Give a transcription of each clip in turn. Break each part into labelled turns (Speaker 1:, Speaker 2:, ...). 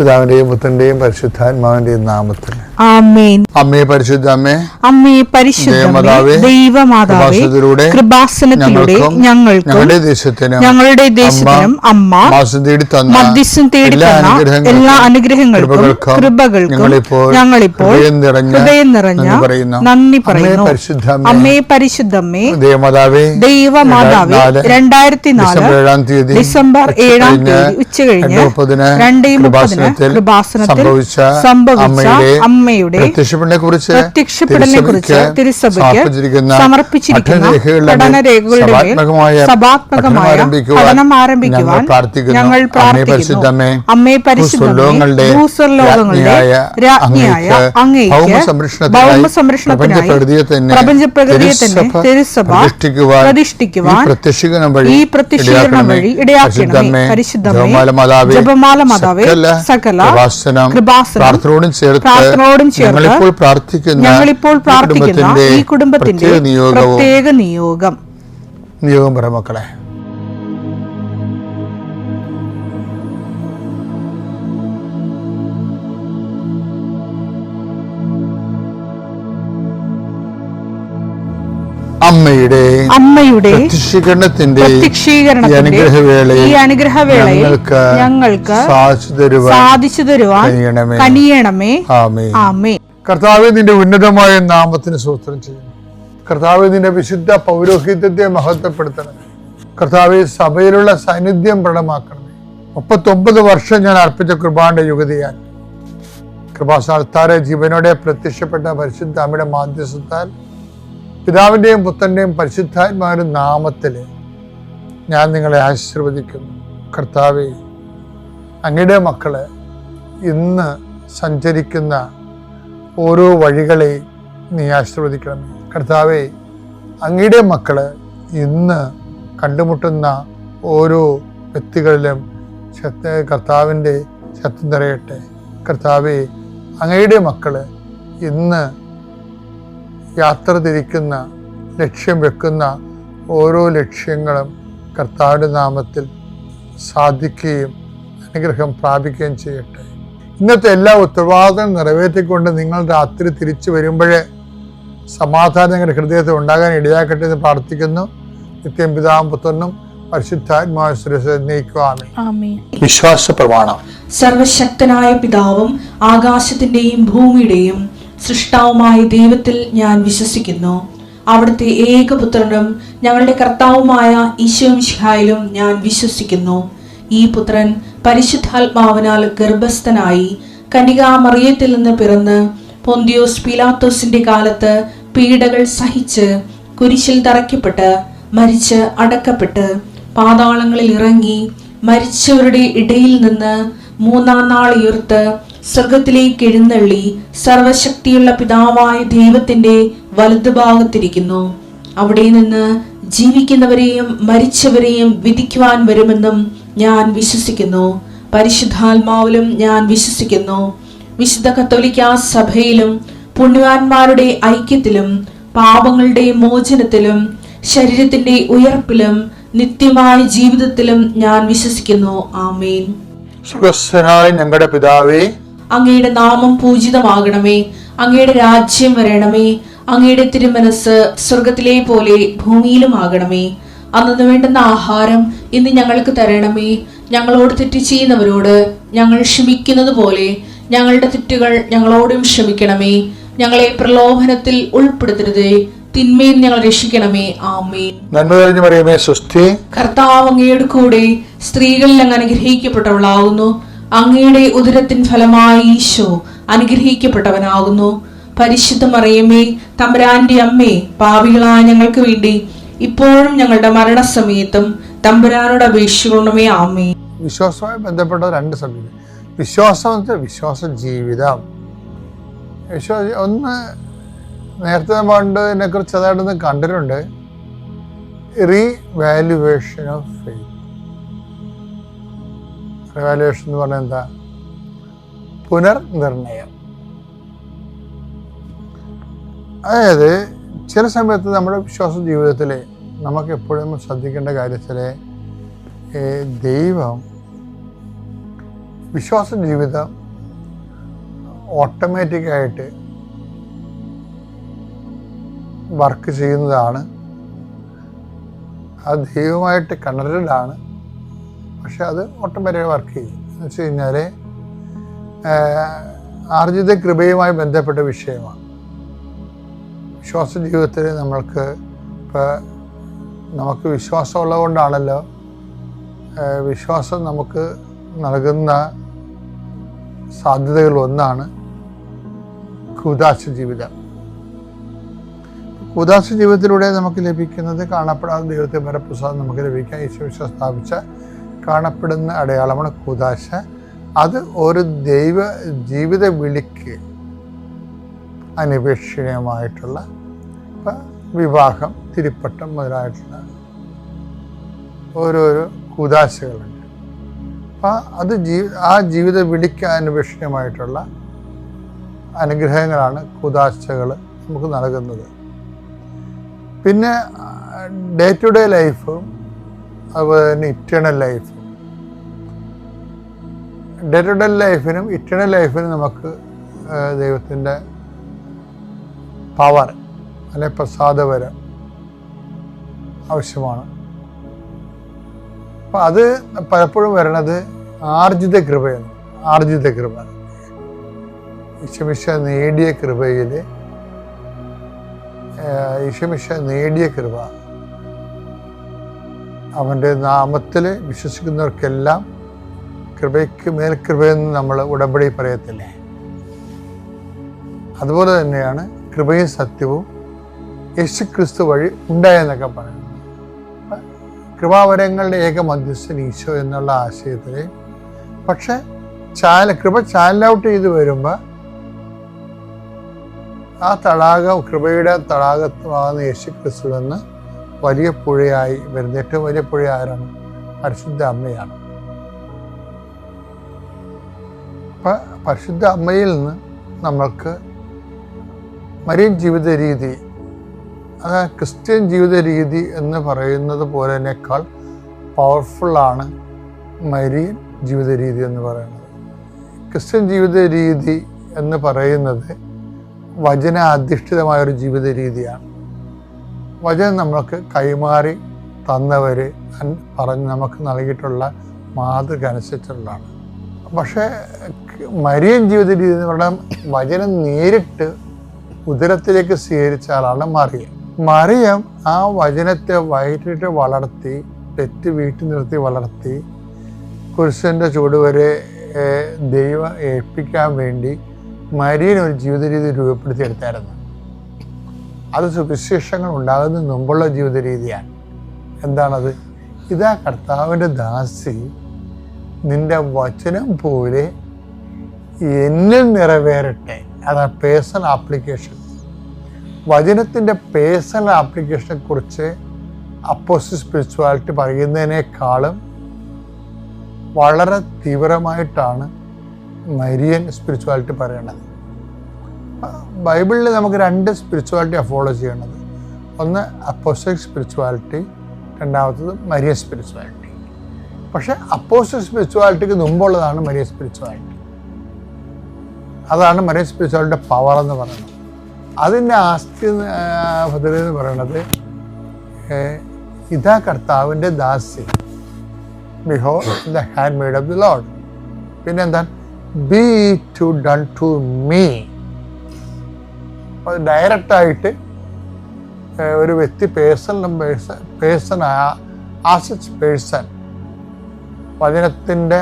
Speaker 1: പിതാവിന്റെയും പുത്രന്റെയും പരിശുദ്ധാത്മാവിന്റെയും നാമത്തിൽ
Speaker 2: ആമേൻ.
Speaker 1: അമ്മേ പരിശുദ്ധ അമ്മേ,
Speaker 2: അമ്മേ പരിശുദ്ധ ദൈവമാതാവേ, കൃപാസനത്തിലൂടെ ഞങ്ങൾക്കും ഞങ്ങളുടെ ദേശത്തിനും അമ്മ മധ്യസ്ഥം തേടി തന്ന എല്ലാ അനുഗ്രഹങ്ങൾക്കും കൃപകൾക്കും ഞങ്ങളിപ്പോൾ ഹൃദയം നിറഞ്ഞ നന്ദി പറയുന്നു. അമ്മേ പരിശുദ്ധമ്മേ, ദൈവമാതാവേ, 2004 ഡിസംബർ 7 ഉച്ചകഴിഞ്ഞ് 2:30 കൃപാസനത്തിൽ സംഭവിച്ച അമ്മയുടെ പ്രത്യക്ഷപ്പെടലിനെക്കുറിച്ച് തിരുസഭയ്ക്ക് സമർപ്പിച്ചിരിക്കുന്ന പഠനരേഖകളുടെ സഭാത്മകമായ പഠനം ആരംഭിക്കുവാൻ ഞങ്ങൾ പ്രാർത്ഥിക്കുന്നു. അമ്മേ പരിശുദ്ധമേ, ഭൂസ്വർലോകങ്ങളുടെ രാജ്ഞിയായ അങ്ങേയ്ക്ക് ഭൗമസംരക്ഷണത്തിനായി പ്രപഞ്ചപ്രകൃതിയെ തന്നെ തിരുസഭ പ്രതിഷ്ഠിക്കുവാൻ ഈ പ്രത്യക്ഷീകരണം വഴി ഇടയാക്കണമേ. പരിശുദ്ധമേ, ജപമാല മാതാവേ, സകല കൃപാസനം പ്രാർത്ഥനയോടും ചേർത്ത് ഞങ്ങളിപ്പോൾ പ്രാർത്ഥിക്കുന്ന ഈ കുടുംബത്തിന്റെ പ്രത്യേക നിയോഗം
Speaker 1: പറ മക്കളെ.
Speaker 2: അമ്മയുടെ
Speaker 1: പ്രത്യക്ഷീകരണത്തിന്റെ ഈ
Speaker 2: അനുഗ്രഹവേളയിൽ ഞങ്ങൾക്ക് സാധിച്ചു തരുവാൻ കനിയണമേ. ആമേൻ.
Speaker 1: കർത്താവേ, നിന്റെ ഉന്നതമായ നാമത്തിന് സ്തോത്രം ചെയ്യുന്നു. കർത്താവേ, നിന്റെ വിശുദ്ധ പൗരോഹിത്യത്തെ മഹത്വപ്പെടുത്തണമേ. കർത്താവേ, സഭയിലുള്ള സാന്നിധ്യം പ്രകടമാക്കണമേ. 39 വർഷം ഞാൻ അർപ്പിച്ച കൃപാന്റെ യുഗതിയാൽ കൃപാസ്ഥാനത്താരെ ജീവനോടെ പ്രത്യക്ഷപ്പെട്ട പരിശുദ്ധ അമ്മയുടെ മാധ്യസ്ഥത്താൽ പിതാവിന്റെയും പുത്രന്റെയും പരിശുദ്ധാത്മാവിന്റെ നാമത്തിൽ ഞാൻ നിങ്ങളെ ആശീർവദിക്കുന്നു. കർത്താവേ, അങ്ങയുടെ മക്കളെ ഇന്ന് സഞ്ചരിക്കുന്ന ഓരോ വഴികളെ നീ ആശീർവദിക്കണമേ. കർത്താവേ, അങ്ങയുടെ മക്കള് ഇന്ന് കണ്ടുമുട്ടുന്ന ഓരോ വ്യക്തികളിലും കർത്താവിൻ്റെ ശക്തി നിറയട്ടെ. കർത്താവേ, അങ്ങയുടെ മക്കള് ഇന്ന് യാത്ര തിരിക്കുന്ന ലക്ഷ്യം വെക്കുന്ന ഓരോ ലക്ഷ്യങ്ങളും കർത്താവിൻ്റെ നാമത്തിൽ സാധിക്കുകയും അനുഗ്രഹം പ്രാപിക്കുകയും ചെയ്യട്ടെ. ഇന്നത്തെ എല്ലാ ഉത്തരവാദിത്തങ്ങളും നിറവേറ്റിക്കൊണ്ട് നിങ്ങൾ രാത്രി തിരിച്ചു വരുമ്പോഴേ സമാധാനം നിങ്ങളുടെ ഹൃദയത്തിൽ ഉണ്ടാകാൻ ഇടയാക്കട്ടെ എന്ന് പ്രാർത്ഥിക്കുന്നു. നിത്യം പിതാവും പുത്രനും വിശ്വാസ പ്രമാണം.
Speaker 2: സർവശക്തനായ പിതാവും ആകാശത്തിന്റെയും ഭൂമിയുടെയും സൃഷ്ടാവുമായ ദൈവത്തിൽ ഞാൻ വിശ്വസിക്കുന്നു. അവിടുത്തെ ഏകപുത്രനും ഞങ്ങളുടെ കർത്താവുമായ ഈശോമിശിഹായിലും ഞാൻ വിശ്വസിക്കുന്നു. ഈ പുത്രൻ പരിശുദ്ധാത്മാവിനാൽ ഗർഭസ്ഥനായി കന്യകാമറിയത്തിൽ നിന്ന് പിറന്ന് പൊന്തിയോസ് പീലാത്തോസിന്റെ കാലത്ത് പീഡകൾ സഹിച്ച് കുരിശിൽ തറയ്ക്കപ്പെട്ട് മരിച്ച് അടക്കപ്പെട്ട് പാതാളങ്ങളിൽ ഇറങ്ങി മരിച്ചവരുടെ ഇടയിൽ നിന്ന് 3-ാം നാൾ ഉയർത്ത് സ്വർഗത്തിലേക്ക് എഴുന്നള്ളി സർവശക്തിയുള്ള പിതാവായ ദൈവത്തിന്റെ വലതുഭാഗത്തിരിക്കുന്നു. അവിടെ നിന്ന് ജീവിക്കുന്നവരെയും മരിച്ചവരെയും വിധിക്കുവാൻ വരുമെന്നും ഞാൻ വിശ്വസിക്കുന്നു. പരിശുദ്ധാത്മാവിലും ഞാൻ വിശ്വസിക്കുന്നു. വിശുദ്ധ കത്തോലിക്കാ സഭയിലും പുണ്യവാന്മാരുടെ ഐക്യത്തിലും പാപങ്ങളുടെ മോചനത്തിലും ശരീരത്തിന്റെ ഉയർപ്പിലും നിത്യമായ ജീവിതത്തിലും ഞാൻ വിശ്വസിക്കുന്നു. ആമേൻ.
Speaker 1: സ്വർഗ്ഗസ്ഥനായ ഞങ്ങളുടെ പിതാവേ,
Speaker 2: അങ്ങയുടെ നാമം പൂജിതമാകണമേ. അങ്ങയുടെ രാജ്യം വരണമേ. അങ്ങയുടെ തിരുമനസ് സ്വർഗത്തിലെ പോലെ ഭൂമിയിലും ആകണമേ. അന്നു വേണ്ടുന്ന ആഹാരം ഇന്ന് ഞങ്ങൾക്ക് തരണമേ. ഞങ്ങളോട് തെറ്റ് ചെയ്യുന്നവരോട് ഞങ്ങൾ ക്ഷമിക്കുന്നത് പോലെ ഞങ്ങളുടെ തെറ്റുകൾ ഞങ്ങളോടും ക്ഷമിക്കണമേ. ഞങ്ങളെ പ്രലോഭനത്തിൽ ഉൾപ്പെടുത്തരുതേ, തിന്മയിൽ ഞങ്ങൾ രക്ഷിക്കണമേ. ആമേൻ.
Speaker 1: നന്മ നിറഞ്ഞ മറിയമേ, സ്വസ്തി.
Speaker 2: കർത്താവ് അങ്ങയുടെ കൂടെ സ്ത്രീകളിൽ അങ്ങ് അനുഗ്രഹിക്കപ്പെട്ടവളാകുന്നു. അങ്ങയുടെ ഉദരത്തിൻ ഫലമായി ഈശോ അനുഗ്രഹിക്കപ്പെട്ടവനാകുന്നു. പരിശുദ്ധ മറിയമേ, തമ്പുരാന്റെ അമ്മേ, പാപികളായ ഞങ്ങൾക്ക് വേണ്ടി ഇപ്പോഴും ഞങ്ങളുടെ മരണസമയത്തും തമ്പുരാനോട് അപേക്ഷിക്കണമേ. ആമേൻ.
Speaker 1: വിശ്വാസവുമായി ബന്ധപ്പെട്ട 2 സബ്ജക്ട്. വിശ്വാസ ജീവിതം. ഒന്ന് നേരത്തെ പണ്ടതിനെ കുറിച്ച് അതായിട്ടൊന്ന് കണ്ടിട്ടുണ്ട്. Revaluation of faith. റിവാലുവേഷൻ എന്ന് പറഞ്ഞാൽ എന്താ? പുനർനിർണയം. അതായത് ചില സമയത്ത് നമ്മുടെ വിശ്വാസ ജീവിതത്തിൽ നമുക്ക് എപ്പോഴും ശ്രദ്ധിക്കേണ്ട കാര്യത്തിൽ ദൈവം വിശ്വാസ ജീവിതം ഓട്ടോമാറ്റിക്കായിട്ട് വർക്ക് ചെയ്യുന്നതാണ്. അത് ദൈവമായിട്ട് കണക്റ്റഡ് ആണ്, പക്ഷെ അത് ഓട്ടോമാറ്റിക്കായി വർക്ക് ചെയ്യും. എന്ന് വെച്ച് കഴിഞ്ഞാൽ ആർജിത കൃപയുമായി ബന്ധപ്പെട്ട വിഷയമാണ്. വിശ്വാസ ജീവിതത്തിൽ നമുക്ക് വിശ്വാസം ഉള്ളതുകൊണ്ടാണല്ലോ വിശ്വാസം നമുക്ക് നൽകുന്ന സാധ്യതകൾ ഒന്നാണ് കൂദാശ ജീവിതം. കൂദാശ ജീവിതത്തിലൂടെ നമുക്ക് ലഭിക്കുന്നത് കാണപ്പെടാത്ത ദൈവത്തെ വരപ്രസാദം നമുക്ക് ലഭിക്കാൻ യേശുവിശ്വാസം സ്ഥാപിച്ച കാണപ്പെടുന്ന അടയാളമാണ് കൂദാശ. അത് ഒരു ദൈവ ജീവിത വിളിക്ക് അനപേക്ഷണീയമായിട്ടുള്ള വിവാഹം, തിരുപ്പട്ടം മുതലായിട്ടുള്ള ഓരോരോ കൂദാശകളുണ്ട്. അപ്പം അത് ആ ജീവിത വിളിക്ക് അനപേക്ഷണീയമായിട്ടുള്ള അനുഗ്രഹങ്ങളാണ് കൂദാശകൾ നമുക്ക് നൽകുന്നത്. പിന്നെ ഡേ ടു ഡേ ലൈഫും അതുപോലെ തന്നെ ഇറ്റേണൽ ലൈഫും. ഡേ ടു ഡേ ലൈഫിനും ഇറ്റേണൽ ലൈഫിനും നമുക്ക് ദൈവത്തിൻ്റെ പവർ അല്ലെ പ്രസാദവരം ആവശ്യമാണ്. അപ്പം അത് പലപ്പോഴും വരണത് ആർജിത കൃപയാണ്. ആർജിത കൃപ ഈശോമിശിഹാ നേടിയ കൃപയിൽ ഈശോമിശിഹാ നേടിയ കൃപ അവൻ്റെ നാമത്തിൽ വിശ്വസിക്കുന്നവർക്കെല്ലാം കൃപയ്ക്ക് മേൽ കൃപയെന്ന് നമ്മൾ ഉടമ്പടി പറയത്തില്ലേ, അതുപോലെ തന്നെയാണ് കൃപയും സത്യവും യേശുക്രിസ്തു വഴി ഉണ്ടായെന്നൊക്കെ പറയുന്നത്. കൃപാവരങ്ങളുടെ ഏക മധ്യസ്ഥൻ ഈശോ എന്നുള്ള ആശയത്തിൽ, പക്ഷെ കൃപ ചാനൽ ഔട്ട് ചെയ്ത് വരുമ്പോൾ ആ തടാകം, കൃപയുടെ തടാകത്തുമാകുന്ന യേശുക്രിസ്തു എന്ന് വലിയ പുഴയായി വരുന്ന ഏറ്റവും വലിയ പുഴ ആരാണ്? പരിശുദ്ധ അമ്മയാണ്. അപ്പം പരിശുദ്ധ അമ്മയിൽ നിന്ന് നമ്മൾക്ക് മരിയൻ ജീവിത രീതി, അതായത് ക്രിസ്ത്യൻ ജീവിത രീതി എന്ന് പറയുന്നത് പോലെനേക്കാൾ പവർഫുള്ളാണ് മരിയൻ ജീവിത രീതി എന്ന് പറയുന്നത്. ക്രിസ്ത്യൻ ജീവിത രീതി എന്ന് പറയുന്നത് വചന അധിഷ്ഠിതമായൊരു ജീവിത രീതിയാണ്. വചനം നമ്മൾക്ക് കൈമാറി തന്നവർ പറഞ്ഞ് നമുക്ക് നൽകിയിട്ടുള്ള മാതൃക അനുസരിച്ചുള്ളതാണ്. പക്ഷേ മരിയൻ ജീവിത രീതി എന്ന് പറഞ്ഞാൽ വചനം നേരിട്ട് ഉദരത്തിലേക്ക് സ്വീകരിച്ച ആളാണ് മറിയം. മറിയം ആ വചനത്തെ വയറ്റിട്ട് വളർത്തി, പെറ്റ് വീട്ടിൽ നിർത്തി വളർത്തി, കുരിശൻ്റെ ചുവടുവരെ ദൈവം ഏൽപ്പിക്കാൻ വേണ്ടി മരിയൻ ഒരു ജീവിത രീതി രൂപപ്പെടുത്തിയെടുത്തായിരുന്നു. അത് സുവിശേഷങ്ങൾ ഉണ്ടാകുന്നതിന് മുമ്പുള്ള ജീവിത രീതിയാണ്. എന്താണത്? ഇതാ കർത്താവിൻ്റെ ദാസി, നിന്റെ വചനം പോലെ എന്നിൽ നിറവേറട്ടെ. അതാണ് പേഴ്സണൽ ആപ്ലിക്കേഷൻ. വചനത്തിൻ്റെ പേഴ്സണൽ ആപ്ലിക്കേഷനെ കുറിച്ച് അപ്പോസ്റ്റലിക് സ്പിരിച്വാലിറ്റി പറയുന്നതിനേക്കാളും വളരെ തീവ്രമായിട്ടാണ് മരിയൻ സ്പിരിച്വാലിറ്റി പറയണത്. ബൈബിളിൽ നമുക്ക് രണ്ട് സ്പിരിച്വാലിറ്റിയാണ് ഫോളോ ചെയ്യണത്. ഒന്ന് അപ്പോസ്റ്റലിക് സ്പിരിച്വാലിറ്റി, രണ്ടാമത്തത് മരിയൻ സ്പിരിച്വാലിറ്റി. പക്ഷെ അപ്പോസ്റ്റലിക് സ്പിരിച്വാലിറ്റിക്ക് മുമ്പുള്ളതാണ് മരിയൻ സ്പിരിച്വാലിറ്റി. അതാണ് മരിയൻ സ്പിരിച്വാലിറ്റിയുടെ പവർ എന്ന് പറയുന്നത്. അതിൻ്റെ ആസ്തി ഭദ്രത എന്ന് പറയുന്നത് ഇതാ കർത്താവിൻ്റെ ദാസി, behold the hand made of the lord. പിന്നെന്താണ്? Be to done to me. അത് ഡയറക്റ്റായിട്ട് ഒരു വ്യക്തി പേഴ്സൺ ആസിച്ച് പേഴ്സൺ വചനത്തിൻ്റെ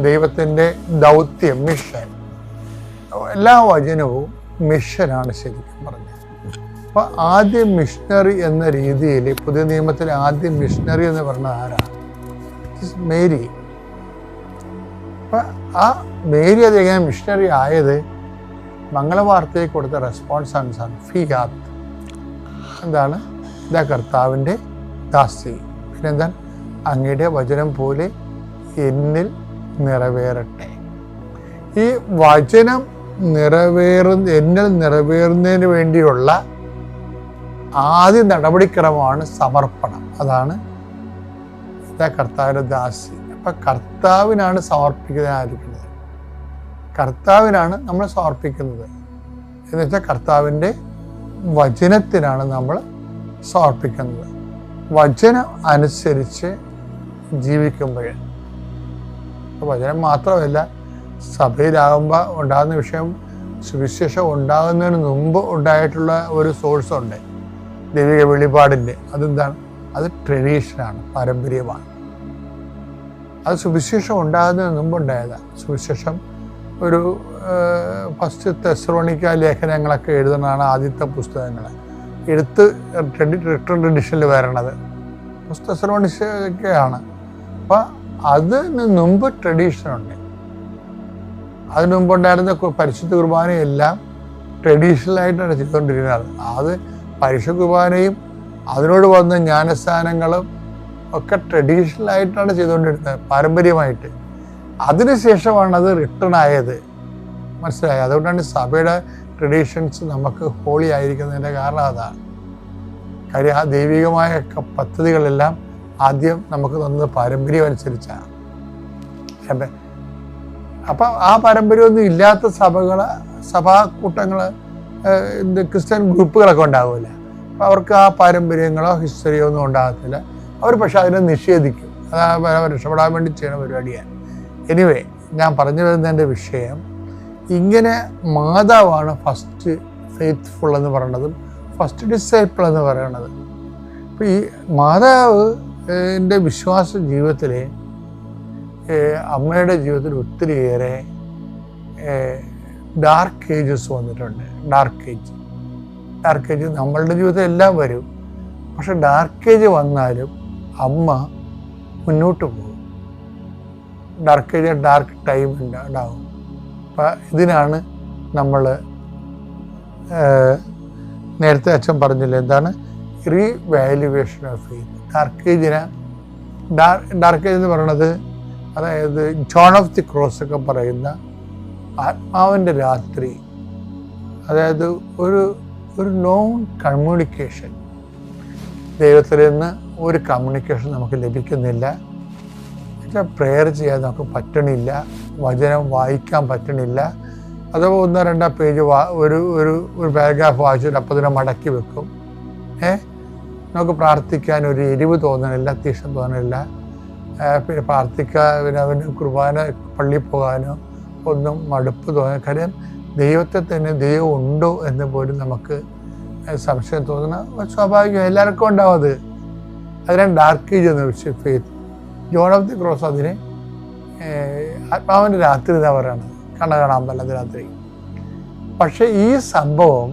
Speaker 1: ദൈവത്തിൻ്റെ ദൗത്യം, മിഷൻ, എല്ലാ വചനവും മിഷനാണ് ശരിക്കും പറഞ്ഞത്. അപ്പോൾ ആദ്യം മിഷണറി എന്ന രീതിയിൽ പുതിയ നിയമത്തിൽ ആദ്യം മിഷണറി എന്ന് പറഞ്ഞത് ആരാണ്? മേരി. അപ്പം ആ മേരി അതെങ്ങനെ മിഷണറി ആയത്? മംഗളവാർത്തയെ കൊടുത്ത റെസ്പോൺസാണ് ഫിയാത്ത്. എന്താണ്? ഇതാ കർത്താവിൻ്റെ ദാസി. പിന്നെന്താണ്? അങ്ങയുടെ വചനം പോലെ എന്നിൽ നിറവേറട്ടെ. ഈ വചനം എന്നിൽ നിറവേറുന്നതിന് വേണ്ടിയുള്ള ആദ്യ നടപടിക്രമമാണ് സമർപ്പണം. അതാണ് ഇതാ കർത്താവിൻ്റെ ദാസി. അപ്പം കർത്താവിനാണ് സമർപ്പിക്കുന്നതായിരിക്കുന്നത്. കർത്താവിനാണ് നമ്മൾ സമർപ്പിക്കുന്നത് എന്ന് വെച്ചാൽ കർത്താവിൻ്റെ വചനത്തിനാണ് നമ്മൾ സമർപ്പിക്കുന്നത്. വചനം അനുസരിച്ച് ജീവിക്കുമ്പോൾ, വചനം മാത്രമല്ല, സഭയിലാകുമ്പോൾ ഉണ്ടാകുന്ന വിഷയം സുവിശേഷം ഉണ്ടാകുന്നതിന് മുമ്പ് ഉണ്ടായിട്ടുള്ള ഒരു സോഴ്സുണ്ട്, ദൈവിക വെളിപാടിൻ്റെ. അതെന്താണ്? അത് ട്രഡീഷനാണ്, പാരമ്പര്യമാണ്. അത് സുവിശേഷം ഉണ്ടാകുന്നതിന് മുമ്പ് ഉണ്ടായതാണ്. സുവിശേഷം ഒരു ഫസ്റ്റ് തെസ്സലോനിക്ക ലേഖനങ്ങളൊക്കെ എഴുതുന്നതാണ് ആദ്യത്തെ പുസ്തകങ്ങൾ. എഴുത്ത് റിട്ടൺ ട്രഡീഷനിൽ വരണത് തെസ്സലോനിക്കയാണ്. അപ്പം അതിന് മുമ്പ് ട്രഡീഷനുണ്ട്. അതിനു മുമ്പുണ്ടായിരുന്ന പരിശുദ്ധ കുർബാനയെല്ലാം ട്രഡീഷണലായിട്ടാണ് ചെയ്തുകൊണ്ടിരുന്നത്. അത് പരിശുദ്ധ കുർബാനയും അതിനോട് വന്ന ജ്ഞാനസ്ഥാനങ്ങളും ഒക്കെ ട്രഡീഷണലായിട്ടാണ് ചെയ്തുകൊണ്ടിരുന്നത്, പാരമ്പര്യമായിട്ട്. അതിനുശേഷമാണ് അത് റിട്ടേൺ ആയത്, മനസ്സിലായത്. അതുകൊണ്ടാണ് സഭയുടെ ട്രഡീഷൻസ് നമുക്ക് ഹോളി ആയിരിക്കുന്നതിൻ്റെ കാരണം അതാണ്. കാര്യം ആ ദൈവികമായ പദ്ധതികളെല്ലാം ആദ്യം നമുക്ക് തന്നത് പാരമ്പര്യം അനുസരിച്ചാണ്. അപ്പം ആ പാരമ്പര്യമൊന്നും ഇല്ലാത്ത സഭാകൂട്ടങ്ങൾ, ക്രിസ്ത്യൻ ഗ്രൂപ്പുകളൊക്കെ ഉണ്ടാവില്ല. അപ്പം അവർക്ക് ആ പാരമ്പര്യങ്ങളോ ഹിസ്റ്ററിയോ ഒന്നും ഉണ്ടാകത്തില്ല. അവർ പക്ഷെ അതിനെ നിഷേധിക്കും. അത് രക്ഷപ്പെടാൻ വേണ്ടി ചെയ്യുന്ന പരിപാടിയാണ്. എനിവേ, ഞാൻ പറഞ്ഞു വരുന്നതിൻ്റെ വിഷയം, ഇങ്ങനെ മാതാവാണ് ഫസ്റ്റ് ഫെയ്ത്ത്ഫുൾ എന്ന് പറയുന്നതും ഫസ്റ്റ് ഡിസൈപ്പിൾ എന്ന് പറയുന്നത്. അപ്പോൾ ഈ മാതാവിൻ്റെ വിശ്വാസ ജീവിതത്തിൽ അമ്മയുടെ ജീവിതത്തിൽ ഒത്തിരിയേറെ ഡാർക്ക് ഏജസ് വന്നിട്ടുണ്ട്. ഡാർക്ക് ഏജ് നമ്മളുടെ ജീവിതത്തിൽ എല്ലാം വരും. പക്ഷെ ഡാർക്ക് ഏജ് വന്നാലും അമ്മ മുന്നോട്ട് പോകും. ഡാർക്ക് ടൈം ഉണ്ടാകും. അപ്പം ഇതിനാണ് നമ്മൾ നേരത്തെ അച്ഛൻ പറഞ്ഞില്ല, എന്താണ് revaluation of faith. Dark age എന്ന് പറയുന്നത്, അതായത് ജോൺ ഓഫ് ദി ക്രോസ് ഒക്കെ പറയുന്ന ആത്മാവിൻ്റെ രാത്രി, അതായത് ഒരു നോൺ കമ്മ്യൂണിക്കേഷൻ, ദൈവത്തിൽ നിന്ന് ഒരു കമ്മ്യൂണിക്കേഷൻ നമുക്ക് ലഭിക്കുന്നില്ല. പ്രെയർ ചെയ്യാൻ നമുക്ക് പറ്റണില്ല, വചനം വായിക്കാൻ പറ്റണില്ല. അഥവാ 1-2 പേജ് ഒരു പാരഗ്രാഫ് വായിച്ചിട്ട് അപ്പം തന്നെ മടക്കി വെക്കും. നമുക്ക് പ്രാർത്ഥിക്കാൻ ഒരു എരിവ് തോന്നണില്ല, തീക്ഷ്ണം തോന്നണില്ല. പിന്നെ പ്രാർത്ഥിക്കാൻ അവന് കുർബാന പള്ളിയിൽ പോകാനോ ഒന്നും മടുപ്പ് തോന്നുക. കാര്യം ദൈവത്തെ തന്നെ ദൈവം ഉണ്ടോ എന്ന് പോലും നമുക്ക് സംശയം തോന്നുന്ന സ്വാഭാവികം, എല്ലാവർക്കും ഉണ്ടാവും അത്. അതിനാണ് ഡാർക്ക് ഏജ് എന്ന് വെച്ച് faith. John of the cross അതിന് ആത്മാവിൻ്റെ രാത്രി എന്നാ പറയുന്നത്, കാണാൻ പറ്റാത്ത രാത്രി. പക്ഷെ ഈ സംഭവം,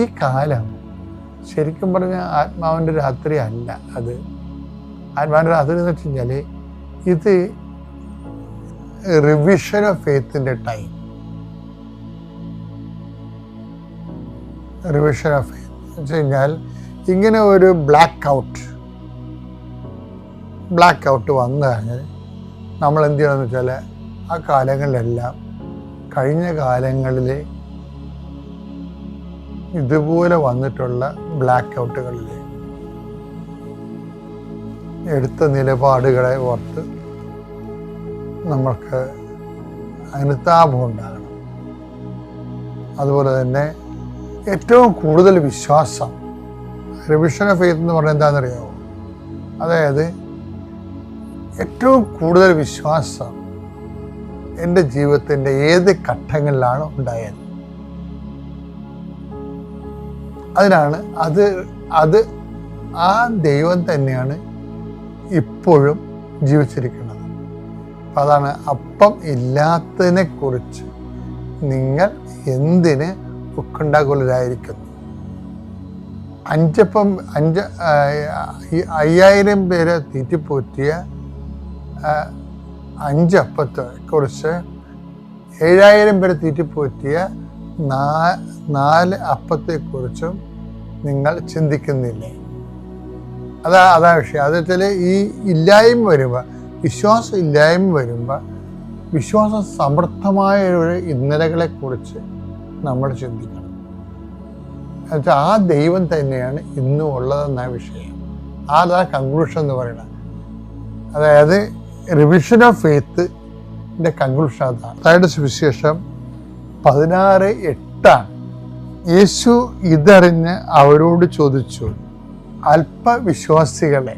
Speaker 1: ഈ കാലം ശരിക്കും പറഞ്ഞാൽ ആത്മാവിൻ്റെ രാത്രി അല്ല. അത് ആത്മാവിൻ്റെ രാത്രി എന്ന് വെച്ച് കഴിഞ്ഞാൽ ഇത് റിവിഷൻ ഓഫ് ഫെയ്ത്തിൻ്റെ ടൈം. റിവിഷൻ ഓഫ് ഫെയ്ത്ത് എന്ന് വെച്ച് കഴിഞ്ഞാൽ ഇങ്ങനെ ഒരു ബ്ലാക്ക് ഔട്ട് വന്നു കഴിഞ്ഞാൽ നമ്മൾ എന്ത് ചെയ്യണമെന്ന് വെച്ചാൽ ആ കാലങ്ങളിലെല്ലാം, കഴിഞ്ഞ കാലങ്ങളിൽ ഇതുപോലെ വന്നിട്ടുള്ള ബ്ലാക്ക് ഔട്ടുകളിൽ എടുത്ത നിലപാടുകളെ ഓർത്ത് നമ്മൾക്ക് അനുതാപം ഉണ്ടാകണം. അതുപോലെ തന്നെ ഏറ്റവും കൂടുതൽ വിശ്വാസം, റിവിഷൻ ഓഫ് ഫെയ്ത്ത് എന്ന് പറഞ്ഞാൽ എന്താണെന്നറിയാമോ? അതായത് ഏറ്റവും കൂടുതൽ വിശ്വാസം എൻ്റെ ജീവിതത്തിൻ്റെ ഏത് ഘട്ടങ്ങളിലാണ് ഉണ്ടായത്. അതിനാണ് അത് ആ ദൈവം തന്നെയാണ് ഇപ്പോഴും ജീവിച്ചിരിക്കുന്നത്. അതാണ് അപ്പം ഇല്ലാത്തതിനെ കുറിച്ച് നിങ്ങൾ എന്തിന് ഉത്കണ്ഠാകുലരായിരിക്കുന്നു. 5000 പേരെ തീറ്റിപ്പോറ്റിയ 5 അപ്പത്തെ കുറിച്ച് 7000 പേരെ തീറ്റിപ്പോറ്റിയ 4 അപ്പത്തെക്കുറിച്ചും നിങ്ങൾ ചിന്തിക്കുന്നില്ലേ? അതാ വിഷയം. അത് വെച്ചാൽ ഈ ഇല്ലായ്മ വരുമ്പോൾ, വിശ്വാസം ഇല്ലായ്മ വരുമ്പോൾ, വിശ്വാസം സമൃദ്ധമായ ഒരു ഇന്നലകളെക്കുറിച്ച് നമ്മൾ ചിന്തിക്കണം. എന്നുവെച്ചാൽ ആ ദൈവം തന്നെയാണ് ഇന്നും ഉള്ളതെന്ന വിഷയം. അതാ കൺക്ലൂഷൻ എന്ന് പറയുന്നത്. അതായത് റിവിഷൻ ഓഫ് ഫെയ്ത്തിൻ്റെ കൺക്ലൂഷൻ അതാണ്. അതായത് സുവിശേഷം 16:8 യേശു ഇതറിഞ്ഞ് അവരോട് ചോദിച്ചു, അല്പവിശ്വാസികളെ,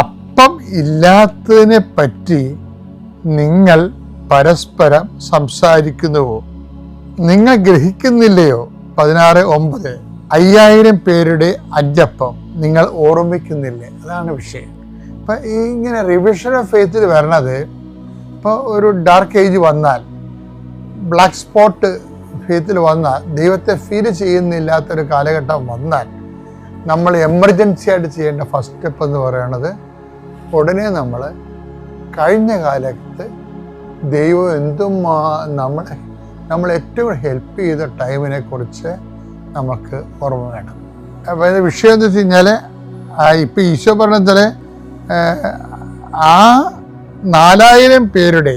Speaker 1: അപ്പം ഇല്ലാത്തതിനെ പറ്റി നിങ്ങൾ പരസ്പരം സംസാരിക്കുന്നുവോ? നിങ്ങൾ ഗ്രഹിക്കുന്നില്ലയോ? 16:9 5000 പേരുടെ അഞ്ചപ്പം നിങ്ങൾ ഓർമ്മിക്കുന്നില്ലേ? അതാണ് വിഷയം. ഇപ്പം ഇങ്ങനെ റിവിഷൻ ഓഫ് ഫെയ്ത്തിൽ വരണത്, ഇപ്പോൾ ഒരു ഡാർക്ക് ഏജ് വന്നാൽ, ബ്ലാക്ക് സ്പോട്ട് ഫെയ്ത്തിൽ വന്നാൽ, ദൈവത്തെ ഫീൽ ചെയ്യുന്നില്ലാത്തൊരു കാലഘട്ടം വന്നാൽ, നമ്മൾ എമർജൻസി ആയിട്ട് ചെയ്യേണ്ട ഫസ്റ്റ് സ്റ്റെപ്പ് എന്ന് പറയുന്നത്, ഉടനെ നമ്മൾ കഴിഞ്ഞ കാലത്ത് ദൈവം നമ്മൾ ഏറ്റവും ഹെൽപ്പ് ചെയ്ത ടൈമിനെ കുറിച്ച് നമുക്ക് ഓർമ്മ വേണം. അപ്പോൾ ഇത് വിഷയം എന്താ വെച്ച് കഴിഞ്ഞാൽ, ഇപ്പം ഈശോ പറഞ്ഞാൽ ആ 4000 പേരുടെ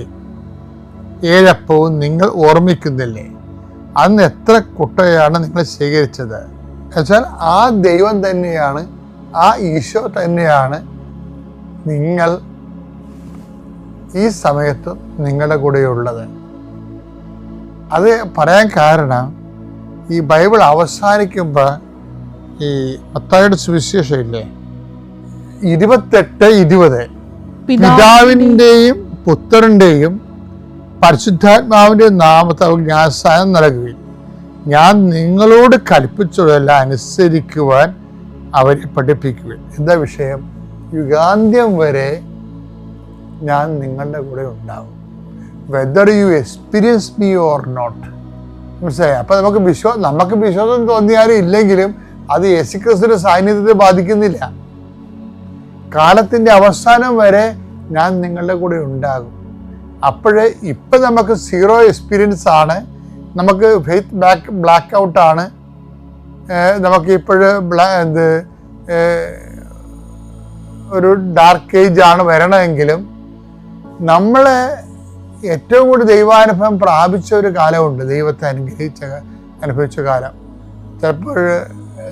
Speaker 1: 7 അപ്പവും നിങ്ങൾ ഓർമ്മിക്കുന്നില്ലേ? അന്ന് എത്ര കുട്ടയാണ് നിങ്ങൾ സ്വീകരിച്ചത്? എന്നുവെച്ചാൽ ആ ദൈവം തന്നെയാണ്, ആ ഈശോ തന്നെയാണ് നിങ്ങൾ ഈ സമയത്ത് നിങ്ങളുടെ കൂടെയുള്ളത്. അത് പറയാൻ കാരണം, ഈ ബൈബിൾ അവസാനിക്കുമ്പോൾ ഈ മത്തായിയുടെ സുവിശേഷം ഇല്ലേ, 28:20 പിതാവിൻ്റെയും പുത്രൻ്റെയും പരിശുദ്ധാത്മാവിൻ്റെയും നാമത്തിൽ ജ്ഞാനസ്നാനം നൽകുകയും ഞാൻ നിങ്ങളോട് കൽപ്പിച്ചതെല്ലാം അനുസരിക്കുവാൻ അവരെ പഠിപ്പിക്കുകയും. എന്താ വിഷയം? യുഗാന്ത്യം വരെ ഞാൻ നിങ്ങളുടെ കൂടെ ഉണ്ടാവും, whether you experience me or not. മനസ്സിലായി? അപ്പം നമുക്ക് വിശ്വാസം തോന്നിയാലും ഇല്ലെങ്കിലും അത് യേശുക്രിസ്തുവിന്റെ സാന്നിധ്യത്തെ ബാധിക്കുന്നില്ല. കാലത്തിൻ്റെ അവസാനം വരെ ഞാൻ നിങ്ങളുടെ കൂടെ ഉണ്ടാകും. അപ്പോഴേ ഇപ്പം നമുക്ക് 0 എക്സ്പീരിയൻസ് ആണ്, നമുക്ക് ഫെയ്ത്ത് ബ്ലാക്ക് ഔട്ടാണ്, നമുക്ക് ഇപ്പോഴും ഒരു ഡാർക്ക് ഏജ് ആണ് വരണമെങ്കിലും, നമ്മൾ ഏറ്റവും കൂടുതൽ ദൈവാനുഭവം പ്രാപിച്ച ഒരു കാലമുണ്ട്, ദൈവത്തെ അനുഭവിച്ച കാലം.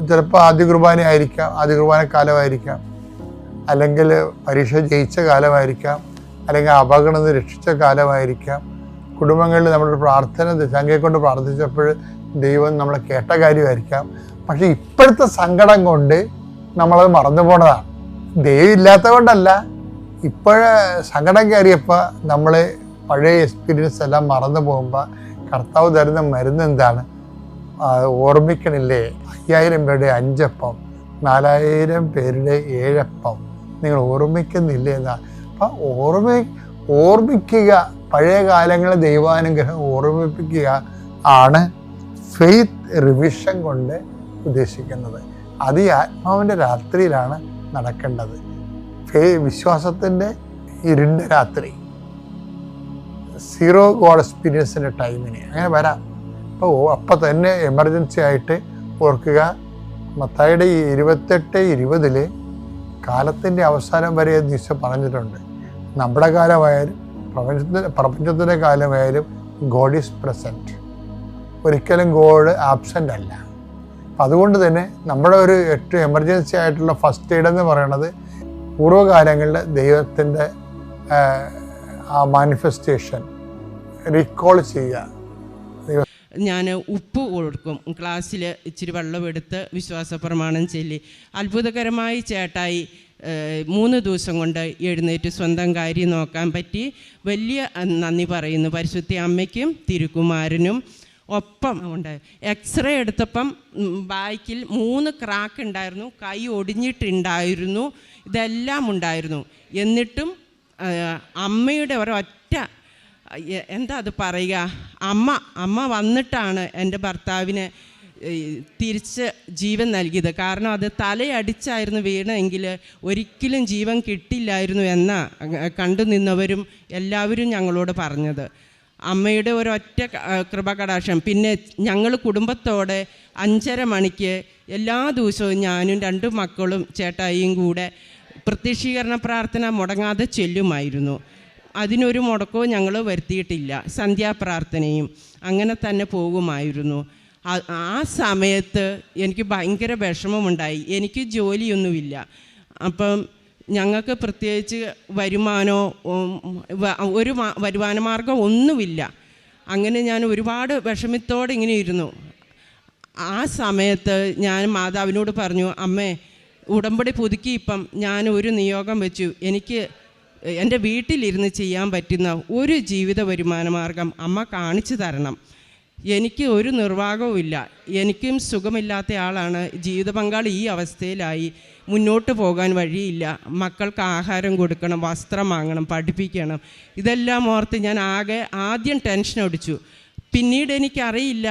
Speaker 1: ചിലപ്പോൾ ആദ്യ കുർബാന ആയിരിക്കാം, ആദ്യ കുർബാന കാലമായിരിക്കാം, അല്ലെങ്കിൽ പരീക്ഷ ജയിച്ച കാലമായിരിക്കാം, അല്ലെങ്കിൽ അപകടം നിന്ന് രക്ഷിച്ച കാലമായിരിക്കാം. കുടുംബങ്ങളിൽ നമ്മൾ പ്രാർത്ഥന സംഖ്യയെ കൊണ്ട് പ്രാർത്ഥിച്ചപ്പോൾ ദൈവം നമ്മളെ കേട്ട കാര്യമായിരിക്കാം. പക്ഷെ ഇപ്പോഴത്തെ സങ്കടം കൊണ്ട് നമ്മളത് മറന്നു പോണതാണ്. ദൈവം ഇല്ലാത്ത കൊണ്ടല്ല, ഇപ്പോഴേ സങ്കടം കയറിയപ്പോൾ നമ്മൾ പഴയ എക്സ്പീരിയൻസ് എല്ലാം മറന്നു പോകുമ്പോൾ കർത്താവ് തരുന്ന മരുന്ന് എന്താണ്? ഓർമ്മിക്കണില്ലേ? 5000 പേരുടെ 5 അപ്പം, 4000 പേരുടെ 7 അപ്പം നിങ്ങൾ ഓർമ്മിക്കുന്നില്ലേ എന്നാണ്. അപ്പം ഓർമ്മിക്കുക, പഴയ കാലങ്ങളെ ദൈവാനുഗ്രഹം ഓർമ്മിപ്പിക്കുക ആണ് ഫെയ്ത്ത് റിവിഷൻ കൊണ്ട് ഉദ്ദേശിക്കുന്നത്. അത് ഈ ആത്മാവിൻ്റെ രാത്രിയിലാണ് നടക്കേണ്ടത്. വിശ്വാസത്തിൻ്റെ ഇരുണ്ട രാത്രി, 0 ഗോഡ് എക്സ്പീരിയൻസിൻ്റെ ടൈമിന് അങ്ങനെ വരാം. അപ്പം തന്നെ എമർജൻസി ആയിട്ട് ഓർക്കുക, മത്തായിയുടെ 28:20 കാലത്തിൻ്റെ അവസാനം വരെ ഈശോ പറഞ്ഞിട്ടുണ്ട്. നമ്മുടെ കാലമായാലും പ്രപഞ്ചത്തിൻ്റെ കാലമായാലും ഗോഡ് ഈസ് പ്രസൻറ്റ്. ഒരിക്കലും ഗോഡ് ആബ്സെൻ്റ് അല്ല. അപ്പം അതുകൊണ്ട് തന്നെ നമ്മുടെ ഒരു ഏറ്റവും എമർജൻസി ആയിട്ടുള്ള ഫസ്റ്റ് എയ്ഡ് എന്ന് പറയുന്നത് പൂർവ്വകാലങ്ങളിൽ ദൈവത്തിൻ്റെ ആ മാനിഫെസ്റ്റേഷൻ റീകോൾ ചെയ്യുക.
Speaker 3: ഞാൻ ഉപ്പ് കൊടുക്കും, ക്ലാസ്സിൽ ഇച്ചിരി വെള്ളമെടുത്ത് വിശ്വാസ പ്രമാണം ചൊല്ലി. അത്ഭുതകരമായി ചേട്ടായി 3 ദിവസം കൊണ്ട് എഴുന്നേറ്റ് സ്വന്തം കാര്യം നോക്കാൻ പറ്റി. വലിയ നന്ദി പറയുന്നു പരിശുദ്ധ അമ്മയ്ക്കും തിരുക്കുമാരനും. ഒപ്പം ഉണ്ട് എക്സ്റേ എടുത്തപ്പം ബാക്കിൽ 3 ക്രാക്ക് ഉണ്ടായിരുന്നു, കൈ ഒടിഞ്ഞിട്ടുണ്ടായിരുന്നു, ഇതെല്ലാം ഉണ്ടായിരുന്നു. എന്നിട്ടും അമ്മയുടെ ഒരൊറ്റ എന്താ അത് പറയുക, അമ്മ വന്നിട്ടാണ് എൻ്റെ ഭർത്താവിന് തിരിച്ച് ജീവൻ നൽകിയത്. കാരണം അത് തലയടിച്ചായിരുന്നു വീണെങ്കിൽ ഒരിക്കലും ജീവൻ കിട്ടില്ലായിരുന്നു എന്ന കണ്ടു നിന്നവരും എല്ലാവരും ഞങ്ങളോട് പറഞ്ഞത്. അമ്മയുടെ ഒരൊറ്റ കൃപകടാക്ഷം. പിന്നെ ഞങ്ങൾ കുടുംബത്തോടെ 5:30 മണിക്ക് എല്ലാ ദിവസവും ഞാനും 2 മക്കളും ചേട്ടായിയും കൂടെ പ്രത്യക്ഷീകരണ പ്രാർത്ഥന മുടങ്ങാതെ ചൊല്ലുമായിരുന്നു. അതിനൊരു മുടക്കവും ഞങ്ങൾ വരുത്തിയിട്ടില്ല. സന്ധ്യാപ്രാർത്ഥനയും അങ്ങനെ തന്നെ പോകുമായിരുന്നു. ആ സമയത്ത് എനിക്ക് ഭയങ്കര വിഷമമുണ്ടായി. എനിക്ക് ജോലിയൊന്നുമില്ല. അപ്പം ഞങ്ങൾക്ക് പ്രത്യേകിച്ച് വരുമാനമോ ഒരു വരുമാന മാർഗം ഒന്നുമില്ല. അങ്ങനെ ഞാൻ ഒരുപാട് വിഷമത്തോടെ ഇങ്ങനെ ഇരുന്നു. ആ സമയത്ത് ഞാൻ മാതാവിനോട് പറഞ്ഞു, അമ്മേ, ഉടമ്പടി പുതുക്കി ഇപ്പം ഞാൻ ഒരു നിയോഗം വെച്ചു. എനിക്ക് എൻ്റെ വീട്ടിലിരുന്ന് ചെയ്യാൻ പറ്റുന്ന ഒരു ജീവിത വരുമാന മാർഗം അമ്മ കാണിച്ചു തരണം. എനിക്ക് ഒരു നിർവാഹവുമില്ല, എനിക്കും സുഖമില്ലാത്ത ആളാണ്, ജീവിത പങ്കാളി ഈ അവസ്ഥയിലായി, മുന്നോട്ട് പോകാൻ വഴിയില്ല, മക്കൾക്ക് ആഹാരം കൊടുക്കണം, വസ്ത്രം വാങ്ങണം, പഠിപ്പിക്കണം. ഇതെല്ലാം ഓർത്ത് ഞാൻ ആദ്യം ടെൻഷൻ അടിച്ചു. പിന്നീട് എനിക്കറിയില്ല,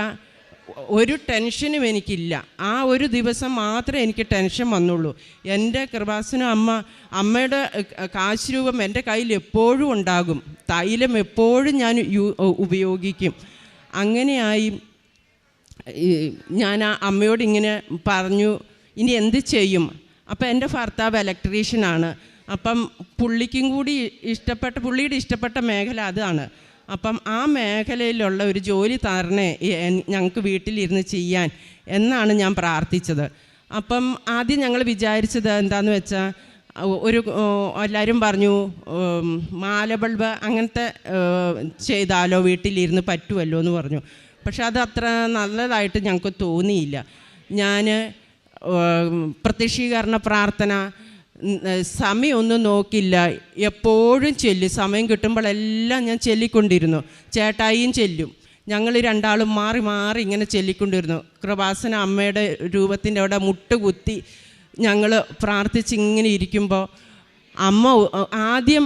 Speaker 3: ഒരു ടെൻഷനും എനിക്കില്ല. ആ ഒരു ദിവസം മാത്രമേ എനിക്ക് ടെൻഷൻ വന്നുള്ളൂ. എൻ്റെ കൃപാസന അമ്മയുടെ കാശ് രൂപം എൻ്റെ കയ്യിൽ എപ്പോഴും ഉണ്ടാകും, തൈലം എപ്പോഴും ഞാൻ ഉപയോഗിക്കും. അങ്ങനെയായി ഞാൻ ആ അമ്മയോട് ഇങ്ങനെ പറഞ്ഞു, ഇനി എന്ത് ചെയ്യും? അപ്പം എൻ്റെ ഭർത്താവ് ഇലക്ട്രീഷ്യനാണ്. അപ്പം പുള്ളിക്കും കൂടി പുള്ളിയുടെ ഇഷ്ടപ്പെട്ട മേഖല അതാണ്. അപ്പം ആ മേഖലയിലുള്ള ഒരു ജോലി തരണേ ഞങ്ങൾക്ക് വീട്ടിലിരുന്ന് ചെയ്യാൻ എന്നാണ് ഞാൻ പ്രാർത്ഥിച്ചത്. അപ്പം ആദ്യം ഞങ്ങൾ വിചാരിച്ചത് എന്താണെന്ന് വെച്ചാൽ, എല്ലാവരും പറഞ്ഞു മാല ബൾബ് അങ്ങനത്തെ ചെയ്താലോ വീട്ടിലിരുന്ന് പറ്റുമല്ലോ എന്ന് പറഞ്ഞു. പക്ഷെ അത് അത്ര നല്ലതായിട്ട് ഞങ്ങൾക്ക് തോന്നിയില്ല. ഞാൻ പ്രത്യക്ഷീകരണ പ്രാർത്ഥന സമയമൊന്നും നോക്കില്ല, എപ്പോഴും ചൊല്ലും. സമയം കിട്ടുമ്പോഴെല്ലാം ഞാൻ ചൊല്ലിക്കൊണ്ടിരുന്നു. ചേട്ടായിയും ചെല്ലും. ഞങ്ങൾ രണ്ടാളും മാറി മാറി ഇങ്ങനെ ചൊല്ലിക്കൊണ്ടിരുന്നു. കൃപാസന അമ്മയുടെ രൂപത്തിൻ്റെ അവിടെ മുട്ടുകുത്തി ഞങ്ങൾ പ്രാർത്ഥിച്ച് ഇങ്ങനെ ഇരിക്കുമ്പോൾ അമ്മ ആദ്യം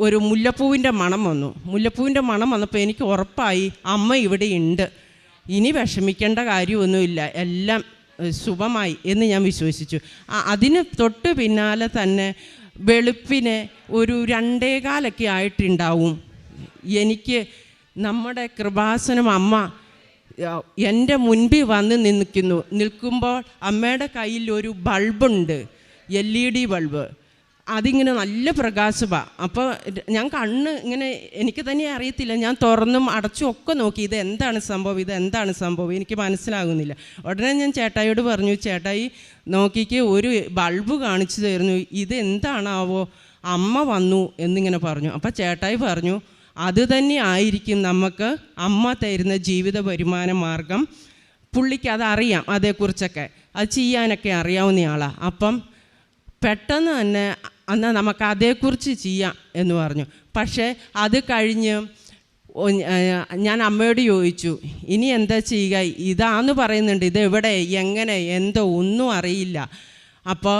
Speaker 3: ഒരു മുല്ലപ്പൂവിൻ്റെ മണം വന്നു. മുല്ലപ്പൂവിൻ്റെ മണം വന്നപ്പോൾ എനിക്ക് ഉറപ്പായി അമ്മ ഇവിടെ ഉണ്ട്, ഇനി വിഷമിക്കേണ്ട കാര്യമൊന്നുമില്ല, എല്ലാം ശുഭമായി എന്ന് ഞാൻ വിശ്വസിച്ചു. അതിന് തൊട്ട് പിന്നാലെ തന്നെ വെളുപ്പിനെ ഒരു 2:15 ആയിട്ടുണ്ടാവും, എനിക്ക് നമ്മുടെ കൃപാസനം അമ്മ എൻ്റെ മുൻപിൽ വന്ന് നിൽക്കുമ്പോൾ അമ്മയുടെ കയ്യിൽ ഒരു ബൾബുണ്ട്, LED ബൾബ്. അതിങ്ങനെ നല്ല പ്രകാശമാണ്. അപ്പോൾ ഞാൻ കണ്ണ് ഇങ്ങനെ, എനിക്ക് തന്നെ അറിയത്തില്ല, ഞാൻ തുറന്നും അടച്ചും ഒക്കെ നോക്കി ഇതെന്താണ് സംഭവം എനിക്ക് മനസ്സിലാകുന്നില്ല. ഉടനെ ഞാൻ ചേട്ടായിയോട് പറഞ്ഞു, ചേട്ടായി നോക്കിക്ക്, ഒരു ബൾബ് കാണിച്ചു തരുന്നു, ഇതെന്താണാവോ, അമ്മ വന്നു എന്നിങ്ങനെ പറഞ്ഞു. അപ്പോൾ ചേട്ടായി പറഞ്ഞു, അത് തന്നെ ആയിരിക്കും നമുക്ക് അമ്മ തരുന്ന ജീവിത വരുമാന മാർഗം. പുള്ളിക്ക് അതറിയാം, അതേക്കുറിച്ചൊക്കെ അത് ചെയ്യാനൊക്കെ അറിയാവുന്നയാളാണ്. അപ്പം പെട്ടെന്ന് തന്നെ എന്നാൽ നമുക്ക് അതേക്കുറിച്ച് ചെയ്യാം എന്ന് പറഞ്ഞു. പക്ഷേ അത് കഴിഞ്ഞ് ഞാൻ അമ്മയോട് ചോദിച്ചു, ഇനി എന്താ ചെയ്യുക, ഇതാന്ന് പറയുന്നുണ്ട്, ഇതെവിടെ എങ്ങനെ എന്തോ ഒന്നും അറിയില്ല. അപ്പോൾ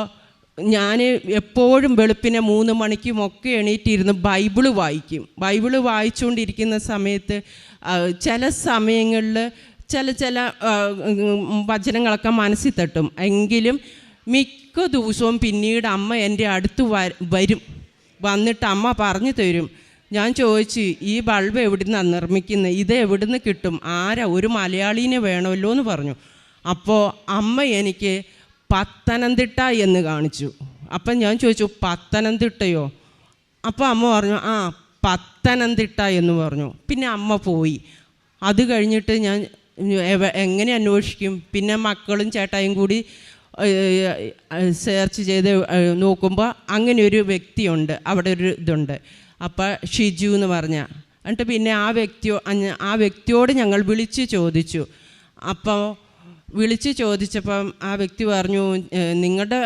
Speaker 3: ഞാൻ എപ്പോഴും വെളുപ്പിനെ 3 മണിക്കുമൊക്കെ എണീറ്റിരുന്ന് ബൈബിള് വായിക്കും. ബൈബിള് വായിച്ചുകൊണ്ടിരിക്കുന്ന സമയത്ത് ചില സമയങ്ങളിൽ ചില വചനങ്ങളൊക്കെ മനസ്സിൽ തട്ടും. എങ്കിലും മിക്ക ദിവസവും പിന്നീട് അമ്മ എൻ്റെ അടുത്ത് വരും. വന്നിട്ട് അമ്മ പറഞ്ഞു തരും. ഞാൻ ചോദിച്ചു, ഈ ബൾബ് എവിടുന്നാണ് നിർമ്മിക്കുന്നത്, ഇത് എവിടുന്ന് കിട്ടും, ആരാ, ഒരു മലയാളീനെ വേണമല്ലോ എന്ന് പറഞ്ഞു. അപ്പോൾ അമ്മ എനിക്ക് പത്തനംതിട്ട എന്ന് കാണിച്ചു. അപ്പം ഞാൻ ചോദിച്ചു, പത്തനംതിട്ടയോ? അപ്പോൾ അമ്മ പറഞ്ഞു, ആ പത്തനംതിട്ട എന്ന് പറഞ്ഞു. പിന്നെ അമ്മ പോയി. അത് കഴിഞ്ഞിട്ട് ഞാൻ എങ്ങനെ അന്വേഷിക്കും? പിന്നെ മക്കളും ചേട്ടായും കൂടി സെർച്ച് ചെയ്ത് നോക്കുമ്പോൾ അങ്ങനെ ഒരു വ്യക്തിയുണ്ട്, അവിടെ ഒരു ഇതുണ്ട്. അപ്പോൾ ഷിജു എന്ന് പറഞ്ഞ, എന്നിട്ട് പിന്നെ ആ വ്യക്തിയോട് ഞങ്ങൾ വിളിച്ച് ചോദിച്ചു. അപ്പോൾ വിളിച്ച് ചോദിച്ചപ്പം ആ വ്യക്തി പറഞ്ഞു, നിങ്ങളുടെ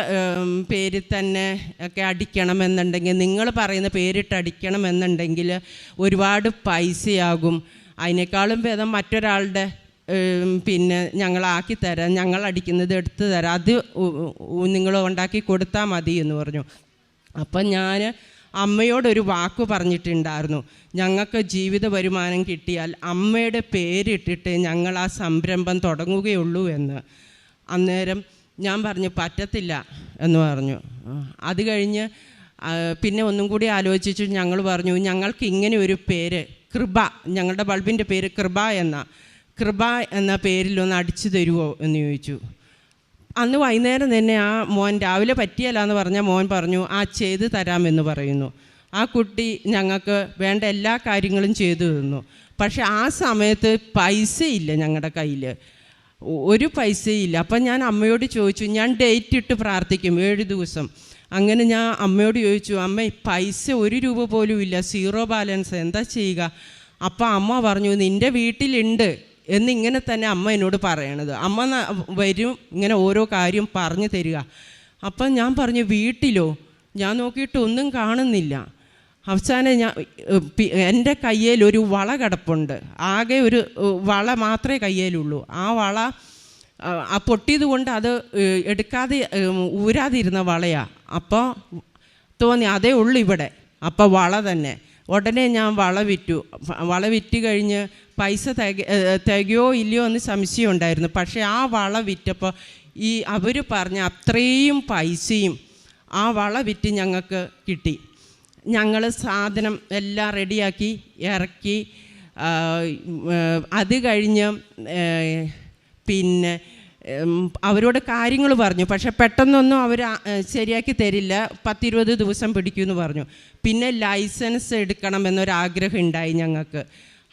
Speaker 3: പേരിൽ തന്നെ ഒക്കെ അടിക്കണമെന്നുണ്ടെങ്കിൽ, നിങ്ങൾ പറയുന്ന പേരിട്ട് അടിക്കണമെന്നുണ്ടെങ്കിൽ ഒരുപാട് പൈസയാകും, അതിനേക്കാളും ഭേദം മറ്റൊരാളുടെ പിന്നെ ഞങ്ങളാക്കി തരാം, ഞങ്ങൾ അടിക്കുന്നത് എടുത്ത് തരാം, അത് നിങ്ങൾ ഉണ്ടാക്കി കൊടുത്താൽ മതി എന്ന് പറഞ്ഞു. അപ്പം ഞാൻ അമ്മയോടൊരു വാക്ക് പറഞ്ഞിട്ടുണ്ടായിരുന്നു, ഞങ്ങൾക്ക് ജീവിത വരുമാനം കിട്ടിയാൽ അമ്മയുടെ പേരിട്ടിട്ട് ഞങ്ങൾ ആ സംരംഭം തുടങ്ങുകയുള്ളൂ എന്ന്. അന്നേരം ഞാൻ പറഞ്ഞു, പറ്റത്തില്ല എന്ന് പറഞ്ഞു. അത് കഴിഞ്ഞ് പിന്നെ ഒന്നും കൂടി ആലോചിച്ചു. ഞങ്ങൾ പറഞ്ഞു, ഞങ്ങൾക്ക് ഇങ്ങനെ ഒരു പേര്, കൃപ, ഞങ്ങളുടെ ബൾബിൻ്റെ പേര് കൃപ എന്ന പേരിലൊന്ന് അടിച്ചു തരുമോ എന്ന് ചോദിച്ചു. അന്ന് വൈകുന്നേരം തന്നെ ആ മോൻ, രാവിലെ പറ്റിയല്ല എന്ന് പറഞ്ഞാൽ മോൻ പറഞ്ഞു, ആ ചെയ്ത് തരാമെന്ന് പറയുന്നു. ആ കുട്ടി ഞങ്ങൾക്ക് വേണ്ട എല്ലാ കാര്യങ്ങളും ചെയ്തു തന്നു. പക്ഷെ ആ സമയത്ത് പൈസയില്ല, ഞങ്ങളുടെ കയ്യിൽ ഒരു പൈസയില്ല. അപ്പം ഞാൻ അമ്മയോട് ചോദിച്ചു, ഞാൻ ഡേറ്റ് ഇട്ട് പ്രാർത്ഥിക്കും 7 ദിവസം. അങ്ങനെ ഞാൻ അമ്മയോട് ചോദിച്ചു, അമ്മ പൈസ 1 രൂപ പോലും ഇല്ല, 0 ബാലൻസ്, എന്താ ചെയ്യുക? അപ്പം അമ്മ പറഞ്ഞു, നിൻ്റെ വീട്ടിലുണ്ട് എന്നിങ്ങനെ തന്നെ അമ്മ എന്നോട് പറയണത്. അമ്മ വരും ഇങ്ങനെ ഓരോ കാര്യം പറഞ്ഞു തരിക. അപ്പം ഞാൻ പറഞ്ഞു, വീട്ടിലോ? ഞാൻ നോക്കിയിട്ട് ഒന്നും കാണുന്നില്ല. അവസാനം എൻ്റെ കയ്യിൽ ഒരു വള കിടപ്പുണ്ട്. ആകെ ഒരു വള മാത്രമേ കയ്യിലുള്ളൂ. ആ വള പൊട്ടിയത് കൊണ്ട് അത് ഊരാതിരുന്ന വളയാണ്. അപ്പോൾ തോന്നി അതേ ഉള്ളൂ ഇവിടെ. അപ്പോൾ വള തന്നെ. ഉടനെ ഞാൻ വള വിറ്റ് കഴിഞ്ഞ് പൈസ തികയോ ഇല്ലയോ എന്ന് സംശയം ഉണ്ടായിരുന്നു. പക്ഷേ ആ വള വിറ്റപ്പോൾ അവർ പറഞ്ഞ അത്രയും പൈസയും ആ വള വിറ്റ് ഞങ്ങൾക്ക് കിട്ടി. ഞങ്ങൾ സാധനം എല്ലാം റെഡിയാക്കി ഇറക്കി. അത് കഴിഞ്ഞ് പിന്നെ അവരോട് കാര്യങ്ങൾ പറഞ്ഞു. പക്ഷെ പെട്ടെന്നൊന്നും അവർ ശരിയാക്കി തരില്ല, 10-20 ദിവസം പിടിക്കുമെന്ന് പറഞ്ഞു. പിന്നെ ലൈസൻസ് എടുക്കണമെന്നൊരാഗ്രഹം ഉണ്ടായി ഞങ്ങൾക്ക്.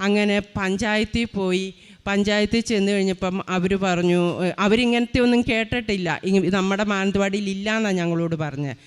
Speaker 3: അങ്ങനെ പഞ്ചായത്തിൽ പോയി. പഞ്ചായത്തിൽ ചെന്ന് കഴിഞ്ഞപ്പം അവർ പറഞ്ഞു, അവരിങ്ങനത്തെ ഒന്നും കേട്ടിട്ടില്ല, നമ്മുടെ മാനന്തവാടിയിൽ ഇല്ലയെന്നാണ് ഞങ്ങളോട് പറഞ്ഞത്.